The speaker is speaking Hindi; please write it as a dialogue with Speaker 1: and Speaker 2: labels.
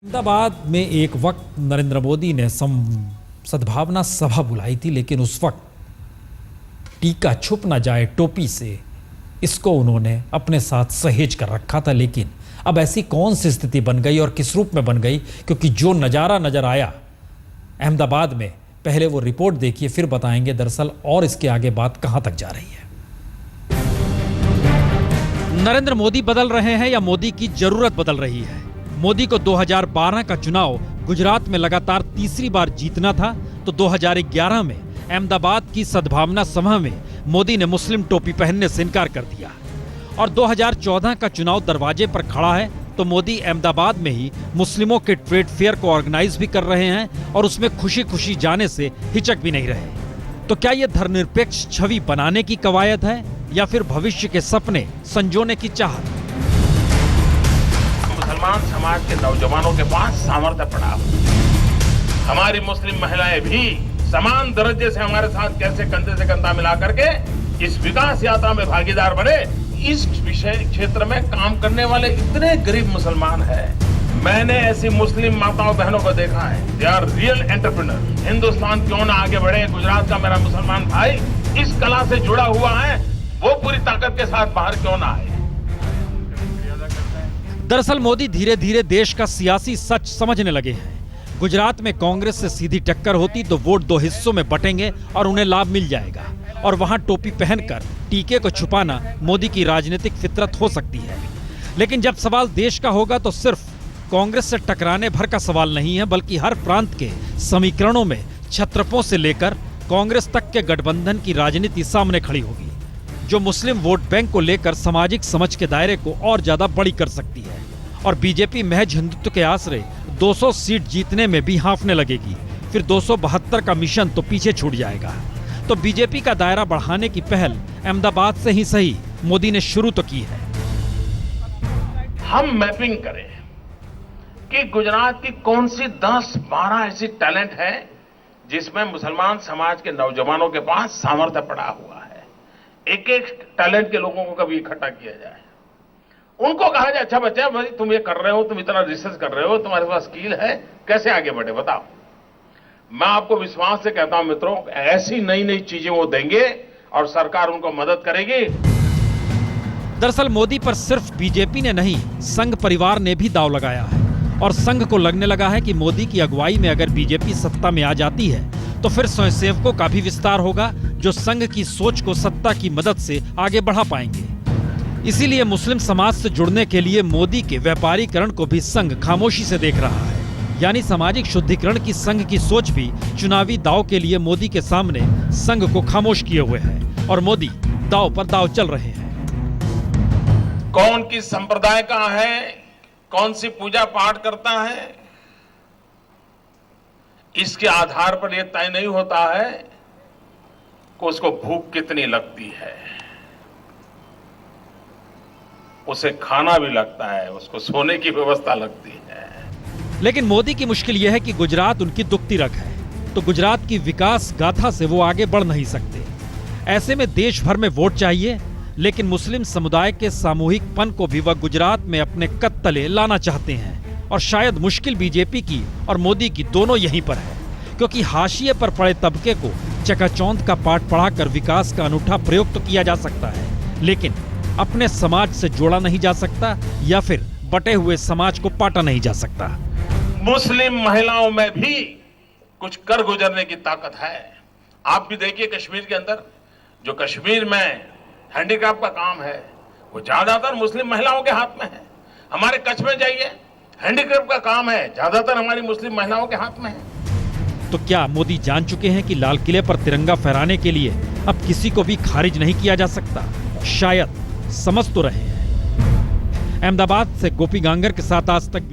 Speaker 1: अहमदाबाद में एक वक्त नरेंद्र मोदी ने सद्भावना सभा बुलाई थी, लेकिन उस वक्त टीका छुप ना जाए टोपी से, इसको उन्होंने अपने साथ सहेज कर रखा था। लेकिन अब ऐसी कौन सी स्थिति बन गई और किस रूप में बन गई, क्योंकि जो नज़ारा नजर आया अहमदाबाद में, पहले वो रिपोर्ट देखिए फिर बताएंगे दरअसल और इसके आगे बात कहां तक जा रही है। नरेंद्र मोदी बदल रहे हैं या मोदी की जरूरत बदल रही है? मोदी को 2012 का चुनाव गुजरात में लगातार तीसरी बार जीतना था, तो 2011 में अहमदाबाद की सद्भावना सभा में मोदी ने मुस्लिम टोपी पहनने से इनकार कर दिया। और 2014 का चुनाव दरवाजे पर खड़ा है, तो मोदी अहमदाबाद में ही मुस्लिमों के ट्रेड फेयर को ऑर्गेनाइज भी कर रहे हैं और उसमें खुशी खुशी जाने से हिचक भी नहीं रहे। तो क्या यह धर्मनिरपेक्ष छवि बनाने की कवायद है या फिर भविष्य के सपने संजोने की चाहत?
Speaker 2: मुसलमान समाज के नौजवानों के पास सामर्थ्य पड़ा। हमारी मुस्लिम महिलाएं भी समान दर्जे से हमारे साथ कैसे कंधे से कंधा मिला करके इस विकास यात्रा में भागीदार बने। इस विषय क्षेत्र में काम करने वाले इतने गरीब मुसलमान हैं। मैंने ऐसी मुस्लिम माताओं बहनों को देखा है। They are real entrepreneur. Hindustan क्यों ना आगे बढ़े, गुजरात का मेरा मुसलमान भाई इस कला से जुड़ा हुआ है, वो पूरी ताकत के साथ बाहर क्यों ना आए।
Speaker 1: दरअसल मोदी धीरे धीरे देश का सियासी सच समझने लगे हैं। गुजरात में कांग्रेस से सीधी टक्कर होती तो वोट दो हिस्सों में बटेंगे और उन्हें लाभ मिल जाएगा, और वहां टोपी पहनकर टीके को छुपाना मोदी की राजनीतिक फितरत हो सकती है। लेकिन जब सवाल देश का होगा तो सिर्फ कांग्रेस से टकराने भर का सवाल नहीं है, बल्कि हर प्रांत के समीकरणों में छत्रपों से लेकर कांग्रेस तक के गठबंधन की राजनीति सामने खड़ी होगी, जो मुस्लिम वोट बैंक को लेकर सामाजिक समझ के दायरे को और ज्यादा बड़ी कर सकती है। और बीजेपी महज हिंदुत्व के आसरे 200 सीट जीतने में भी हांफने लगेगी, फिर 272 का मिशन तो पीछे छूट जाएगा। तो बीजेपी का दायरा बढ़ाने की पहल अहमदाबाद से ही सही मोदी ने शुरू तो की है।
Speaker 2: हम मैपिंग करें कि गुजरात की कौन सी 10-12 ऐसी टैलेंट है जिसमें मुसलमान समाज के नौजवानों के पास सामर्थ्य पड़ा हुआ है। एक एक टैलेंट के लोगों को कभी इकट्ठा किया जाए, उनको कहा जाए अच्छा बच्चा भाई तुम ये कर रहे हो, तुम इतना रिसर्च कर रहे हो, तुम्हारे पास स्किल है, कैसे आगे बढ़े बताओ। मैं आपको विश्वास से कहता हूं मित्रों, ऐसी नई नई चीजें वो देंगे और सरकार उनको मदद करेगी।
Speaker 1: दरअसल मोदी पर सिर्फ बीजेपी ने नहीं, संघ परिवार ने भी दांव लगाया है। और संघ को लगने लगा है कि मोदी की अगुवाई में अगर बीजेपी सत्ता में आ जाती है तो फिर स्वयंसेवकों का भी विस्तार होगा, जो संघ की सोच को सत्ता की मदद से आगे बढ़ा पाएंगे। इसीलिए मुस्लिम समाज से जुड़ने के लिए मोदी के व्यापारीकरण को भी संघ खामोशी से देख रहा है। यानी सामाजिक शुद्धिकरण की संघ की सोच भी चुनावी दांव के लिए मोदी के सामने संघ को खामोश किए हुए है, और मोदी दांव पर दांव चल रहे हैं।
Speaker 2: कौन किस संप्रदाय का है, कौन सी पूजा पाठ करता है, इसके आधार पर यह तय नहीं होता है कि उसको भूख कितनी लगती है। उसे खाना भी लगता है, उसको सोने की व्यवस्था लगती है।
Speaker 1: लेकिन मोदी की मुश्किल यह है कि गुजरात उनकी दुखती रग है, तो गुजरात की विकास गाथा से वो आगे बढ़ नहीं सकते। ऐसे में देश भर में वोट चाहिए, लेकिन मुस्लिम समुदाय के सामूहिकपन को भी वह गुजरात में अपने कद तले लाना चाहते हैं। और शायद मुश्किल बीजेपी की और मोदी की दोनों यहीं पर है, क्योंकि हाशिए पर पड़े तबके को चकाचौंध का पाठ पढ़ाकर विकास का अनूठा प्रयोग तो किया जा सकता है, लेकिन अपने समाज से जोड़ा नहीं जा सकता, या फिर बटे हुए समाज को पाटा नहीं जा सकता।
Speaker 2: मुस्लिम महिलाओं में भी कुछ कर गुजरने की ताकत है। आप भी देखिए कश्मीर के अंदर, जो कश्मीर में हैंडीक्राफ्ट का काम है वो ज्यादातर मुस्लिम महिलाओं के हाथ में है। हमारे कच्छ में जाइए, हैंडीक्राफ्ट का काम है ज्यादातर हमारी मुस्लिम महिलाओं के हाथ में है।
Speaker 1: तो क्या मोदी जान चुके हैं कि लाल किले पर तिरंगा फहराने के लिए अब किसी को भी खारिज नहीं किया जा सकता? शायद समझ तो रहे हैं। अहमदाबाद से गोपी गांगर के साथ आज तक।